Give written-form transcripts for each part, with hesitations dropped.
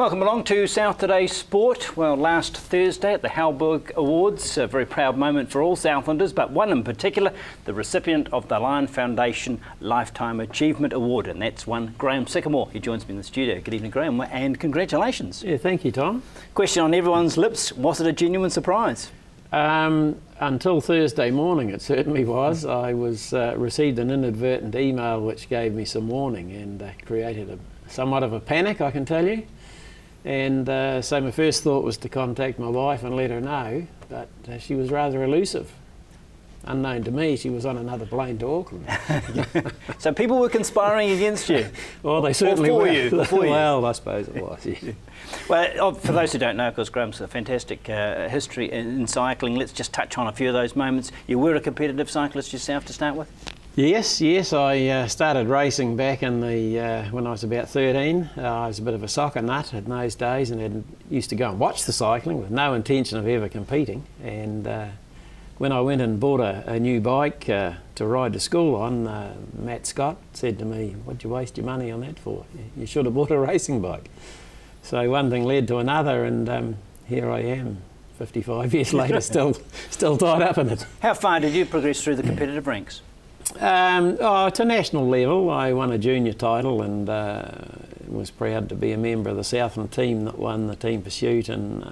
Welcome along to South Today's Sport. Well, last Thursday at the Halberg Awards, a very proud moment for all Southlanders, but one in particular, the recipient of the Lion Foundation Lifetime Achievement Award, and that's one Graham Sycamore. He joins me in the studio. Good evening, Graham, and congratulations. Yeah, thank you, Tom. Question on everyone's lips, was it a genuine surprise? Until Thursday morning, it certainly was. I received an inadvertent email which gave me some warning and created somewhat of a panic, I can tell you. And so my first thought was to contact my wife and let her know, but she was rather elusive. Unknown to me, she was on another plane to Auckland. So people were conspiring against you? Well, they certainly were. Before you. Well, I suppose it was, yeah. Well, for those who don't know, of course, Graham's a fantastic history in cycling. Let's just touch on a few of those moments. You were a competitive cyclist yourself to start with? Yes. I started racing back in when I was about 13. I was a bit of a soccer nut in those days and used to go and watch the cycling with no intention of ever competing. And when I went and bought a new bike to ride to school on, Matt Scott said to me, "What'd you waste your money on that for? You should have bought a racing bike." So one thing led to another, and here I am, 55 years later, still tied up in it. How far did you progress through the competitive ranks? To national level. I won a junior title and was proud to be a member of the Southland team that won the team pursuit in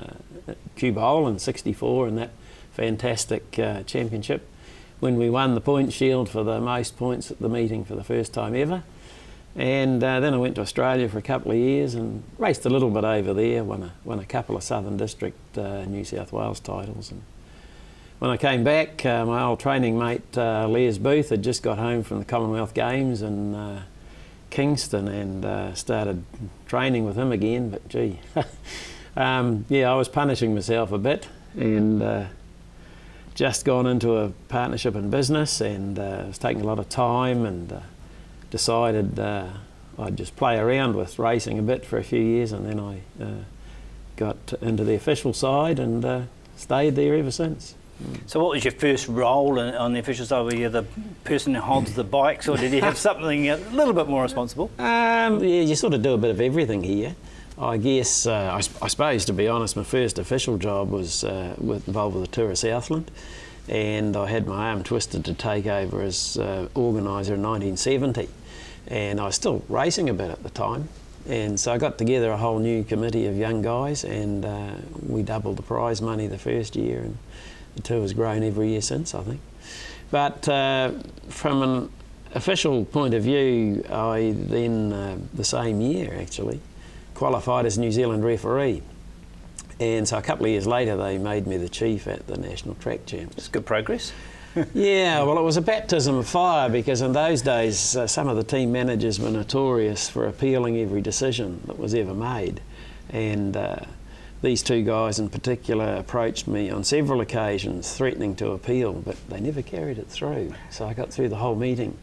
Cuba Hole in '64 in that fantastic championship, when we won the Point Shield for the most points at the meeting for the first time ever. And then I went to Australia for a couple of years and raced a little bit over there, won a couple of Southern District New South Wales titles. And when I came back, my old training mate Les Booth had just got home from the Commonwealth Games in Kingston, and started training with him again, but gee, I was punishing myself a bit, and just gone into a partnership in business, and it was taking a lot of time, and decided I'd just play around with racing a bit for a few years, and then I got into the official side and stayed there ever since. So what was your first role on the official side? Were you the person who holds the bikes, or did you have something a little bit more responsible? Yeah, you sort of do a bit of everything here. I guess, I suppose, to be honest, my first official job was involved with the Tour of Southland, and I had my arm twisted to take over as organiser in 1970, and I was still racing a bit at the time, and so I got together a whole new committee of young guys, and we doubled the prize money the first year, and the tour has grown every year since, I think. But from an official point of view, I then, the same year actually, qualified as New Zealand referee. And so a couple of years later, they made me the chief at the National Track Champs. It's good progress. Yeah, well, it was a baptism of fire, because in those days, some of the team managers were notorious for appealing every decision that was ever made. And these two guys in particular approached me on several occasions threatening to appeal, but they never carried it through. So I got through the whole meeting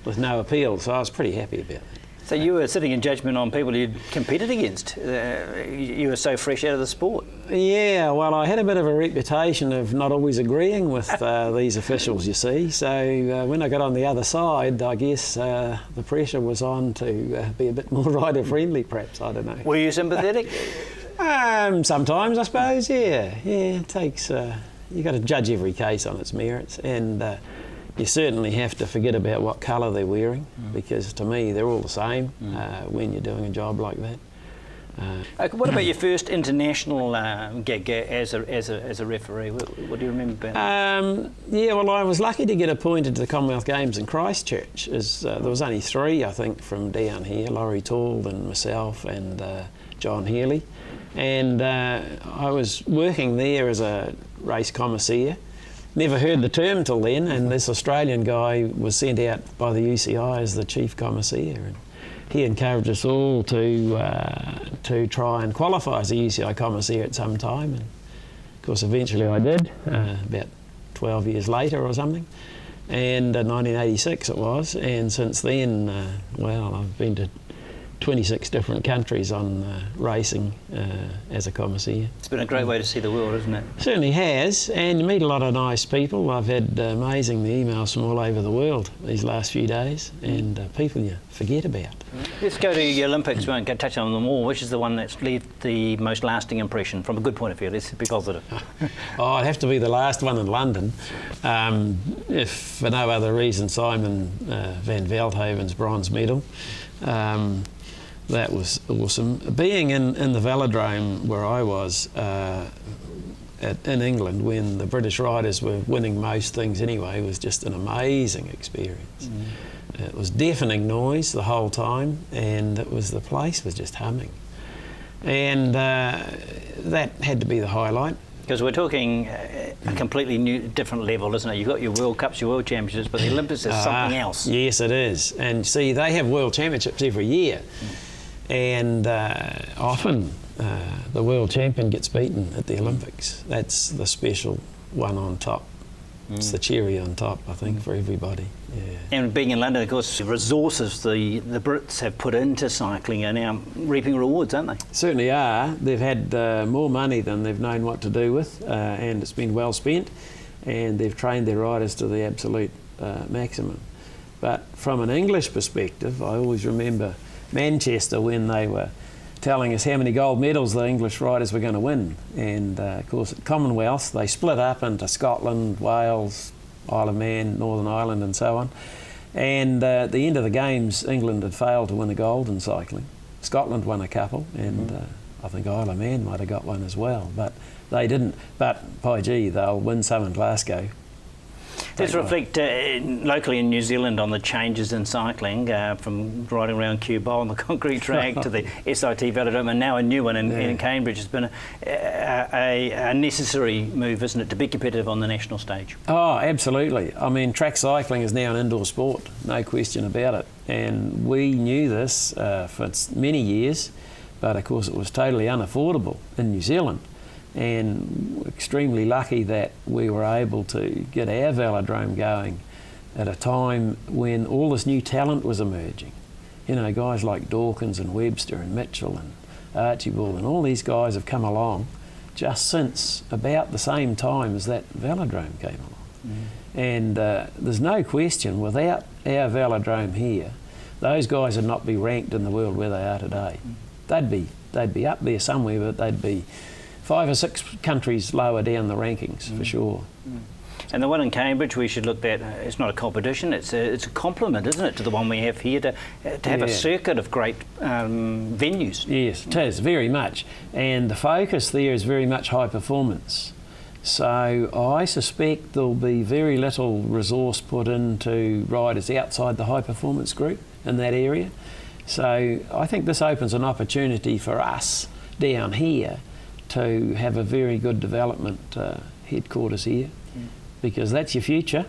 with no appeal, so I was pretty happy about that. So you were sitting in judgment on people you'd competed against. You were so fresh out of the sport. Yeah, well, I had a bit of a reputation of not always agreeing with these officials, you see. So when I got on the other side, I guess the pressure was on to be a bit more rider-friendly, perhaps, I don't know. Were you sympathetic? Sometimes, I suppose, yeah. Yeah, it takes, you've got to judge every case on its merits, and you certainly have to forget about what colour they're wearing, because to me they're all the same when you're doing a job like that. What about your first international gig as a referee? What do you remember about that? Yeah, well, I was lucky to get appointed to the Commonwealth Games in Christchurch. There was only three, I think, from down here, Laurie Tall and myself and John Healy. And I was working there as a race commissaire. Never heard the term till then, and this Australian guy was sent out by the UCI as the chief commissaire, and he encouraged us all to try and qualify as a UCI commissaire at some time, and of course eventually I did, about 12 years later or something, and 1986 it was, and since then, well, I've been to 26 different countries on racing as a commissaire. It's been a great way to see the world, isn't it? Certainly has, and you meet a lot of nice people. I've had amazing emails from all over the world these last few days, and people you forget about. Let's go to the Olympics. We won't go touch on them all. Which is the one that's left the most lasting impression from a good point of view? Let's be positive. Oh, it'd have to be the last one in London. If for no other reason, Simon van Veldhoven's bronze medal. That was awesome. Being in the velodrome where I was in England when the British riders were winning most things anyway was just an amazing experience. It was deafening noise the whole time, and the place was just humming. And that had to be the highlight. Because we're talking a completely new, different level, isn't it? You've got your World Cups, your World Championships, but the Olympics is something else. Yes, it is. And see, they have World Championships every year. And often the world champion gets beaten at the Olympics. That's the special one on top. It's the cherry on top, I think, for everybody. Yeah. And being in London, of course, the resources the Brits have put into cycling are now reaping rewards, aren't they? Certainly are. They've had more money than they've known what to do with, and it's been well spent, and they've trained their riders to the absolute maximum. But from an English perspective, I always remember Manchester when they were telling us how many gold medals the English riders were going to win. And of course at Commonwealth they split up into Scotland, Wales, Isle of Man, Northern Ireland and so on. And at the end of the games England had failed to win a gold in cycling. Scotland won a couple, and I think Isle of Man might have got one as well, but they didn't. But by gee, they'll win some in Glasgow. Let's reflect locally in New Zealand on the changes in cycling, from riding around Kew Bowl on the concrete track to the SIT velodrome, and now a new one in Cambridge. It's been a necessary move, isn't it, to be competitive on the national stage? Oh, absolutely. I mean, track cycling is now an indoor sport, no question about it. And we knew this for many years, but of course it was totally unaffordable in New Zealand. And we're extremely lucky that we were able to get our velodrome going at a time when all this new talent was emerging. You know, guys like Dawkins and Webster and Mitchell and Archibald and all these guys have come along just since about the same time as that velodrome came along. And there's no question, without our velodrome here, those guys would not be ranked in the world where they are today. They'd be up there somewhere, but they'd be 5 or 6 countries lower down the rankings for sure. And the one in Cambridge we should look at, it's not a competition, it's a compliment, isn't it, to the one we have here, to have a circuit of great venues. Yes, it is, very much. And the focus there is very much high performance. So I suspect there'll be very little resource put into riders outside the high performance group in that area. So I think this opens an opportunity for us down here to have a very good development headquarters here, because that's your future.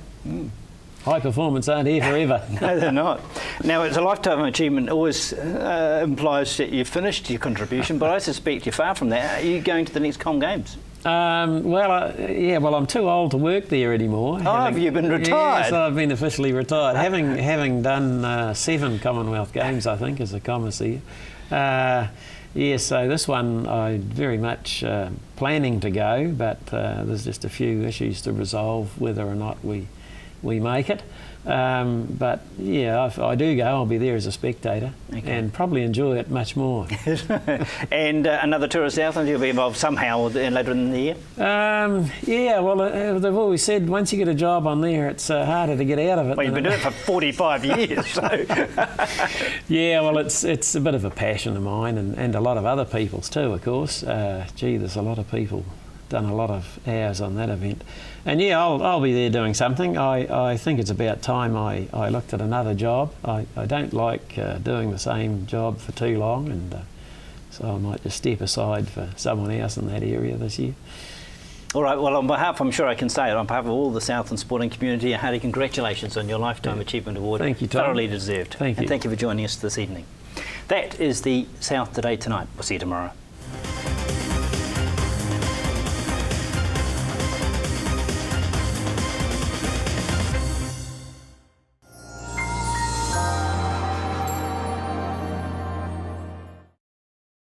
High performance aren't here forever. No, they're not. Now, it's a lifetime achievement always implies that you've finished your contribution, but I suspect you're far from that. Are you going to the next Com Games? Well, I'm too old to work there anymore. Have you been retired? Yes, I've been officially retired, having done 7 Commonwealth Games, I think, as a commissaire. Yes, so this one I'm very much planning to go, but there's just a few issues to resolve whether or not we make it. But yeah, if I do go, I'll be there as a spectator and probably enjoy it much more. And another tour of Southland, you'll be involved somehow later in the year? Yeah, well, they've always said once you get a job on there, it's harder to get out of it. Well, you've been doing it for 45 years, so... Yeah, well, it's a bit of a passion of mine and a lot of other people's too, of course. Gee, there's a lot of people done a lot of hours on that event. And yeah, I'll be there doing something. I think it's about time I looked at another job. I don't like doing the same job for too long, and so I might just step aside for someone else in that area this year. All right, well, on behalf, I'm sure I can say it, on behalf of all the Southland sporting community, a hearty congratulations on your Lifetime Achievement Award. Thank you, Tom. Thoroughly deserved. Thank you. And thank you for joining us this evening. That is the South Today Tonight. We'll see you tomorrow.